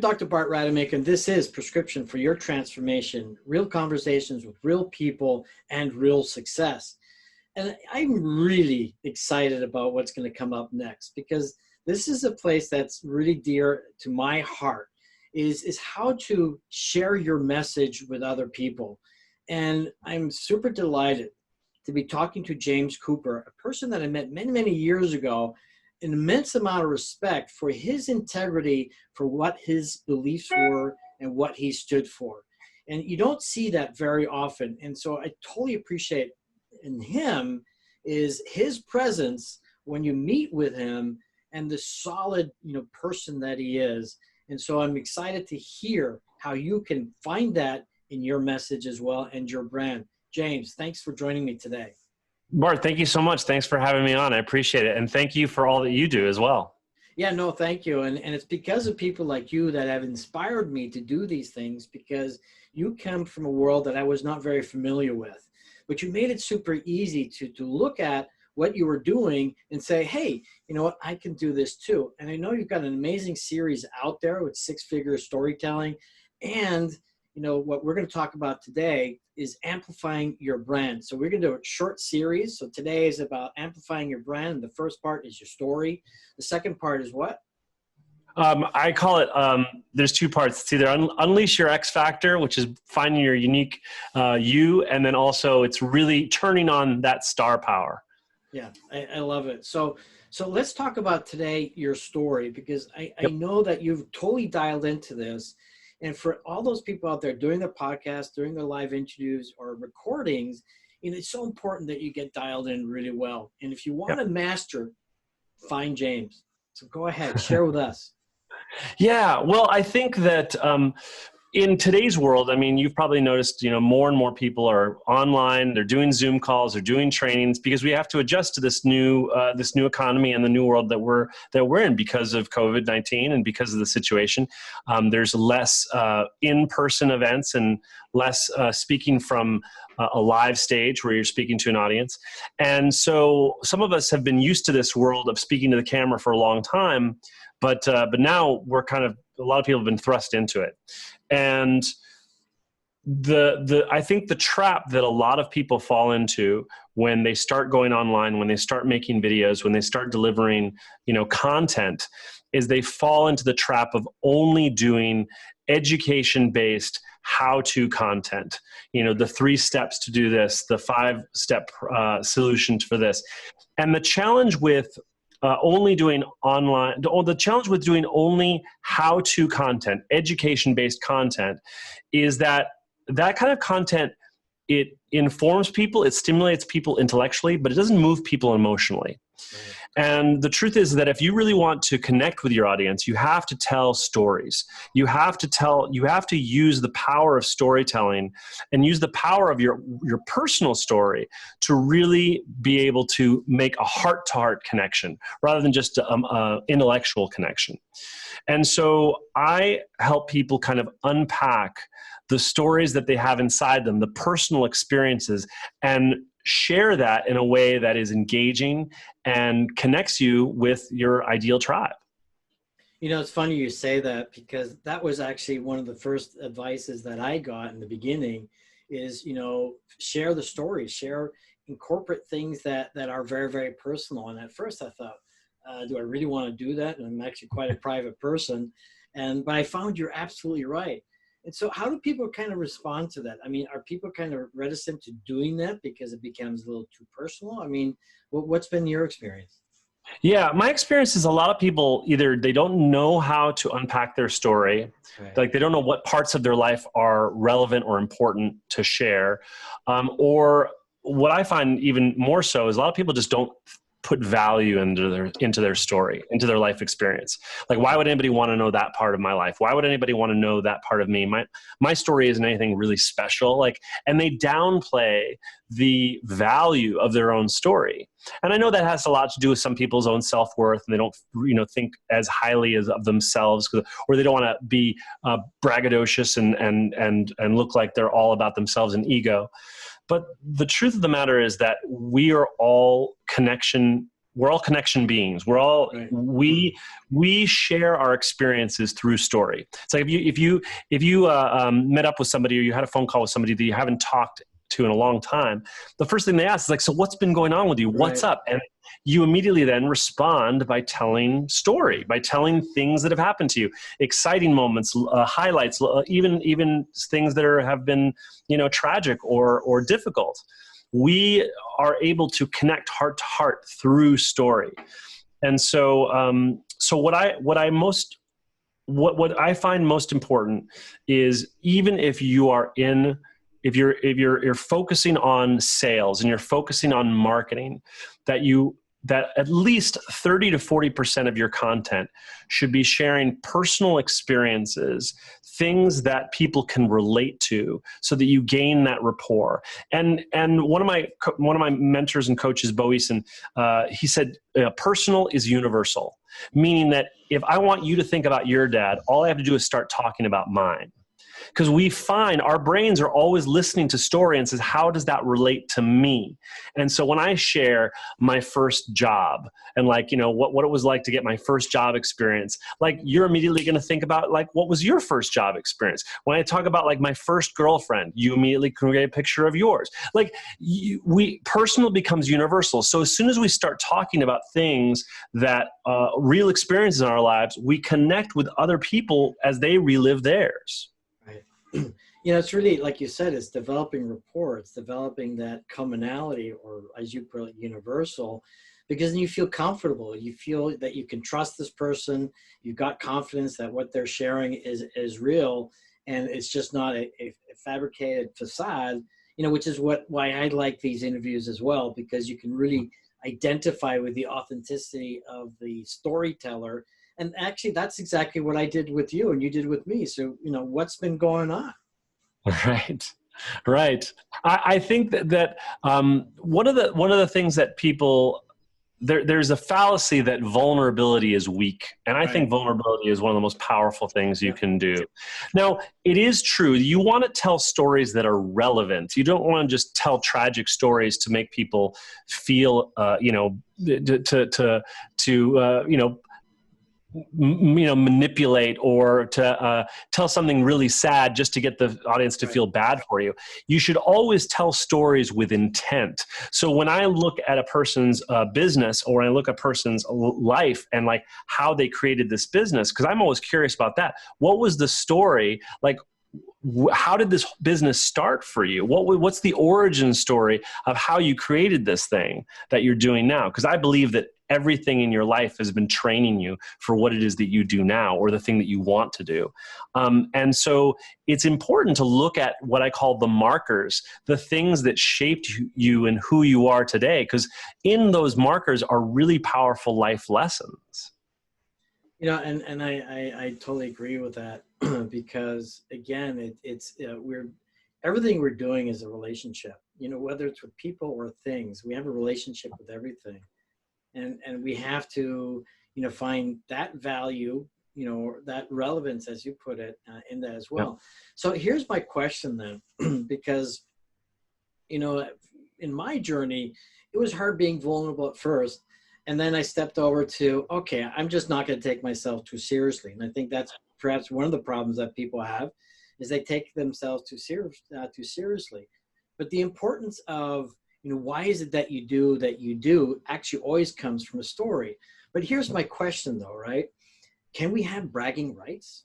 Dr. Bart Rademaker, and this is Prescription for Your Transformation, real conversations with real people and real success. And I'm really excited about what's going to come up next, because this is a place that's really dear to my heart, is how to share your message with other people. And I'm super delighted to be talking to James Cooper, a person that I met many, many years ago, an immense amount of respect for his integrity, for what his beliefs were and what he stood for. And you don't see that very often. And so I totally appreciate in him is his presence when you meet with him and the solid, person that he is. And so I'm excited to hear how you can find that in your message as well and your brand. James, thanks for joining me today. Bart, thank you so much. Thanks for having me on. I appreciate it. And thank you for all that you do as well. Yeah, no, thank you. And it's because of people like you that have inspired me to do these things, because you come from a world that I was not very familiar with. But you made it super easy to look at what you were doing and say, hey, you know what, I can do this too. And I know you've got an amazing series out there with six-figure storytelling. And what we're going to talk about today is amplifying your brand. So we're going to do a short series. So today is about amplifying your brand. The first part is your story. The second part is what? I call it, there's two parts. It's either unleash your X factor, which is finding your unique you. And then also it's really turning on that star power. Yeah, I love it. So let's talk about today your story, because I know that you've totally dialed into this. And for all those people out there doing their podcast, doing their live interviews or recordings, it's so important that you get dialed in really well. And if you want to master, find James. So go ahead, share with us. Yeah, well, I think that in today's world, I mean, you've probably noticed, more and more people are online. They're doing Zoom calls, they're doing trainings, because we have to adjust to this new economy and the new world that we're in because of COVID-19 and because of the situation. There's less in-person events and less speaking from a live stage where you're speaking to an audience. And so some of us have been used to this world of speaking to the camera for a long time, but now we're a lot of people have been thrust into it. And I think the trap that a lot of people fall into when they start going online, when they start making videos, when they start delivering, content, is they fall into the trap of only doing education-based how-to content. The 3 steps to do this, the 5-step solution for this. And the challenge with only doing online, the challenge with doing only how-to content, education-based content, is that kind of content, it informs people, it stimulates people intellectually, but it doesn't move people emotionally. Right. And the truth is that if you really want to connect with your audience, you have to tell stories. You have to use the power of storytelling and use the power of your personal story to really be able to make a heart-to-heart connection rather than just an intellectual connection. And so I help people kind of unpack the stories that they have inside them, the personal experiences, and share that in a way that is engaging and connects you with your ideal tribe. It's funny you say that, because that was actually one of the first advices that I got in the beginning is, share the stories, incorporate things that are very, very personal. And at first I thought, do I really want to do that? And I'm actually quite a private person. But I found you're absolutely right. And so how do people kind of respond to that? I mean, are people kind of reticent to doing that because it becomes a little too personal? I mean, what's been your experience? Yeah, my experience is a lot of people, either they don't know how to unpack their story, right. Like they don't know what parts of their life are relevant or important to share, or what I find even more so is a lot of people just don't put value into their story, into their life experience. Like, why would anybody want to know that part of my life? Why would anybody want to know that part of me? My story isn't anything really special. And they downplay the value of their own story. And I know that has a lot to do with some people's own self-worth, and they don't, think as highly as of themselves, or they don't want to be braggadocious and look like they're all about themselves and ego. But the truth of the matter is that we are all connection we're all connection beings. We're all, Right. we share our experiences through story. It's like if you met up with somebody, or you had a phone call with somebody that you haven't talked to in a long time, the first thing they ask is like, so what's been going on with you? What's Right. up? And you immediately then respond by telling story, by telling things that have happened to you, exciting moments, highlights, even things that have been, tragic or difficult. We are able to connect heart to heart through story. And so, what I find most important is, even if you're focusing on sales and you're focusing on marketing, that at least 30 to 40% of your content should be sharing personal experiences, things that people can relate to, so that you gain that rapport. And one of my mentors and coaches, Bo Eason, he said, personal is universal, meaning that if I want you to think about your dad, all I have to do is start talking about mine. Because we find our brains are always listening to story and says, how does that relate to me? And so when I share my first job and what it was like to get my first job experience, you're immediately going to think about what was your first job experience? When I talk about my first girlfriend, you immediately create a picture of yours. Personal becomes universal. So as soon as we start talking about things that real experiences in our lives, we connect with other people as they relive theirs. Right. It's really, like you said, it's developing rapport. It's developing that commonality, or as you put it, universal, because then you feel comfortable. You feel that you can trust this person. You've got confidence that what they're sharing is real, and it's just not a fabricated facade, which is why I like these interviews as well, because you can really identify with the authenticity of the storyteller. And actually, that's exactly what I did with you and you did with me. So, what's been going on? Right. I think that one of the things that people, there's a fallacy that vulnerability is weak. And I think vulnerability is one of the most powerful things you can do. Now, it is true. You want to tell stories that are relevant. You don't want to just tell tragic stories to make people feel, manipulate, or to tell something really sad just to get the audience to feel bad for you. You should always tell stories with intent. So when I look at a person's business, or I look at a person's life and how they created this business, because I'm always curious about that. What was the story? How did this business start for you? What's the origin story of how you created this thing that you're doing now? Because I believe that everything in your life has been training you for what it is that you do now, or the thing that you want to do. And so it's important to look at what I call the markers, the things that shaped you and who you are today, because in those markers are really powerful life lessons. And I totally agree with that, because again, everything we're doing is a relationship, whether it's with people or things. We have a relationship with everything. And we have to, find that value, that relevance, as you put it, in that as well. Yeah. So here's my question then, because, in my journey, it was hard being vulnerable at first. And then I stepped over to, okay, I'm just not going to take myself too seriously. And I think that's perhaps one of the problems that people have, is they take themselves too seriously. But the importance of, why is it that you do actually always comes from a story. But here's my question though, right? Can we have bragging rights?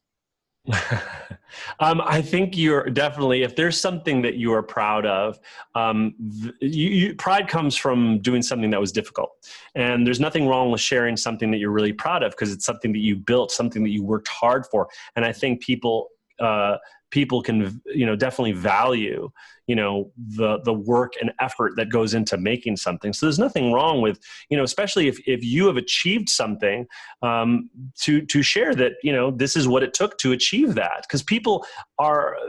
I think you're definitely, if there's something that you are proud of, pride comes from doing something that was difficult. And there's nothing wrong with sharing something that you're really proud of, because it's something that you built, something that you worked hard for. And I think people can, definitely value, the work and effort that goes into making something. So there's nothing wrong with, especially if you have achieved something, to share that, this is what it took to achieve that. Because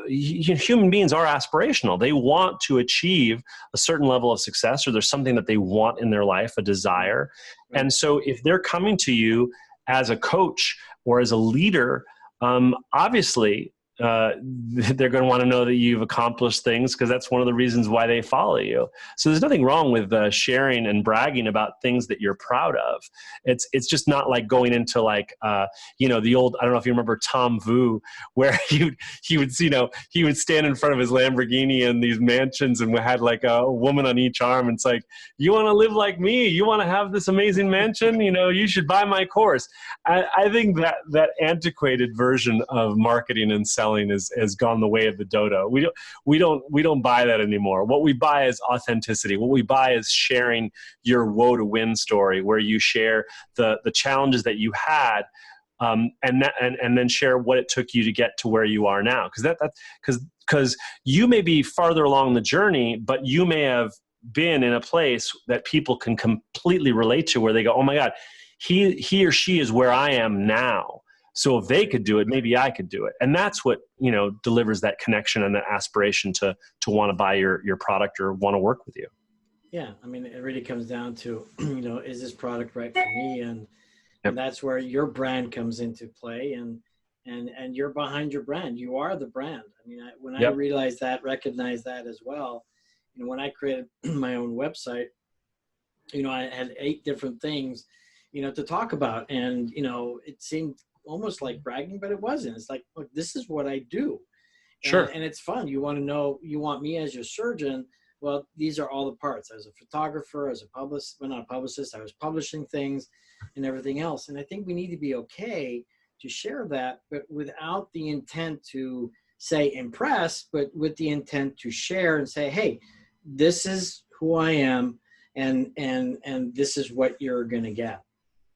human beings are aspirational. They want to achieve a certain level of success, or there's something that they want in their life, a desire. Right. And so if they're coming to you as a coach or as a leader, obviously, they're going to want to know that you've accomplished things, because that's one of the reasons why they follow you. So there's nothing wrong with sharing and bragging about things that you're proud of. It's just not like going into like, the old, I don't know if you remember Tom Vu, where he would stand in front of his Lamborghini in these mansions and had like a woman on each arm. And it's like, you want to live like me? You want to have this amazing mansion? You should buy my course. I think that antiquated version of marketing and selling has gone the way of the dodo. We don't buy that anymore. What we buy is authenticity. What we buy is sharing your woe to win story, where you share the challenges that you had, and then share what it took you to get to where you are now. Because you may be farther along the journey, but you may have been in a place that people can completely relate to, where they go, oh my God, he or she is where I am now. So if they could do it, maybe I could do it. And that's what, delivers that connection and that aspiration to want to buy your product or want to work with you. Yeah. I mean, it really comes down to, is this product right for me? And that's where your brand comes into play, and you're behind your brand. You are the brand. I mean, when I realized that, recognized that as well, when I created my own website, I had 8 different things, to talk about. And, it seemed almost like bragging, but it wasn't. It's like, look, this is what I do. Sure. And it's fun. You want to know, you want me as your surgeon. Well, these are all the parts. I was a photographer, as a publicist, well, not a publicist, I was publishing things and everything else. And I think we need to be okay to share that, but without the intent to say impress, but with the intent to share and say, hey, this is who I am, and this is what you're going to get.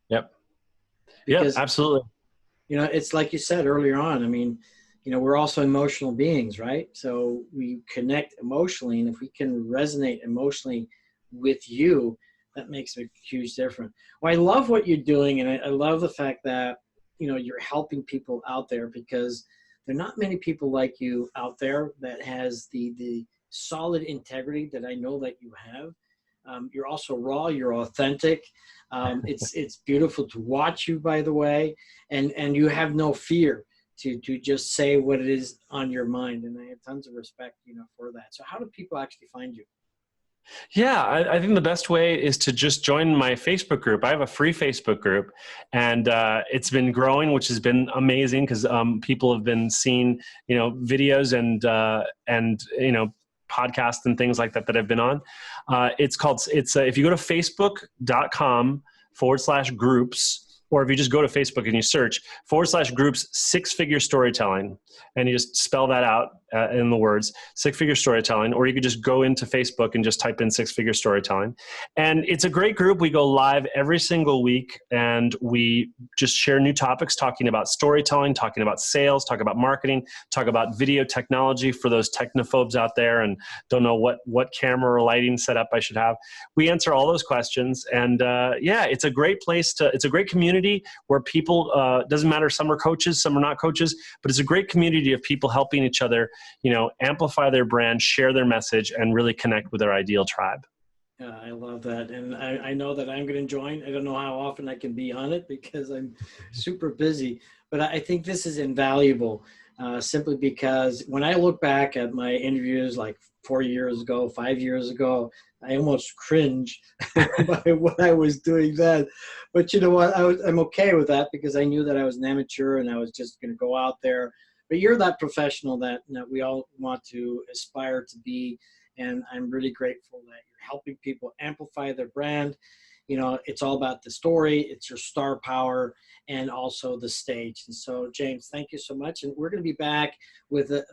Yep. Because, absolutely. It's like you said earlier on. I mean, we're also emotional beings, right? So we connect emotionally, and if we can resonate emotionally with you, that makes a huge difference. Well, I love what you're doing, and I love the fact that, you're helping people out there, because there are not many people like you out there that has the solid integrity that I know that you have. You're also raw, you're authentic. It's beautiful to watch you, by the way, and you have no fear to just say what it is on your mind. And I have tons of respect, for that. So how do people actually find you? Yeah, I think the best way is to just join my Facebook group. I have a free Facebook group, and it's been growing, which has been amazing, because people have been seeing, videos and podcasts and things like that I've been on. If you go to facebook.com/groups, or if you just go to Facebook and you search /groups 6-figure storytelling, and you just spell that out in the words 6-figure storytelling, or you could just go into Facebook and just type in 6-figure storytelling. And it's a great group. We go live every single week, and we just share new topics, talking about storytelling, talking about sales, talk about marketing, talk about video technology for those technophobes out there and don't know what camera or lighting setup I should have. We answer all those questions. And it's a great place it's a great community where people, doesn't matter, some are coaches, some are not coaches, but it's a great community of people helping each other, amplify their brand, share their message, and really connect with their ideal tribe. I love that. And I know that I'm going to join. I don't know how often I can be on it, because I'm super busy, but I think this is invaluable, simply because when I look back at my interviews like 4 years ago, 5 years ago, I almost cringe by what I was doing then. But you know what? I'm okay with that, because I knew that I was an amateur and I was just going to go out there. But you're that professional that we all want to aspire to be. And I'm really grateful that you're helping people amplify their brand. It's all about the story. It's your star power, and also the stage. And so, James, thank you so much. And we're going to be back with the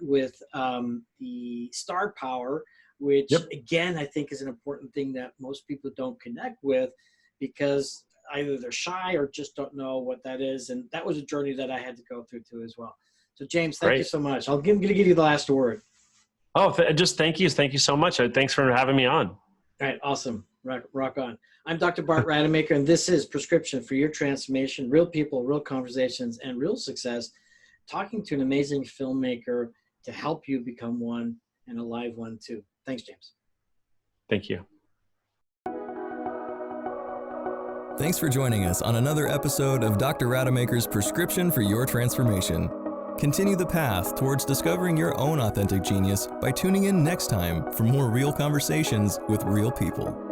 star power, which again, I think is an important thing that most people don't connect with, because either they're shy or just don't know what that is. And that was a journey that I had to go through too as well. So James, thank you so much. I'm going to give you the last word. Oh, just thank you. Thank you so much. Thanks for having me on. All right. Awesome. Rock on. I'm Dr. Bart Rademaker, and this is Prescription for Your Transformation, Real People, Real Conversations, and Real Success, talking to an amazing filmmaker to help you become one, and a live one too. Thanks, James. Thank you. Thanks for joining us on another episode of Dr. Rademaker's Prescription for Your Transformation. Continue the path towards discovering your own authentic genius by tuning in next time for more real conversations with real people.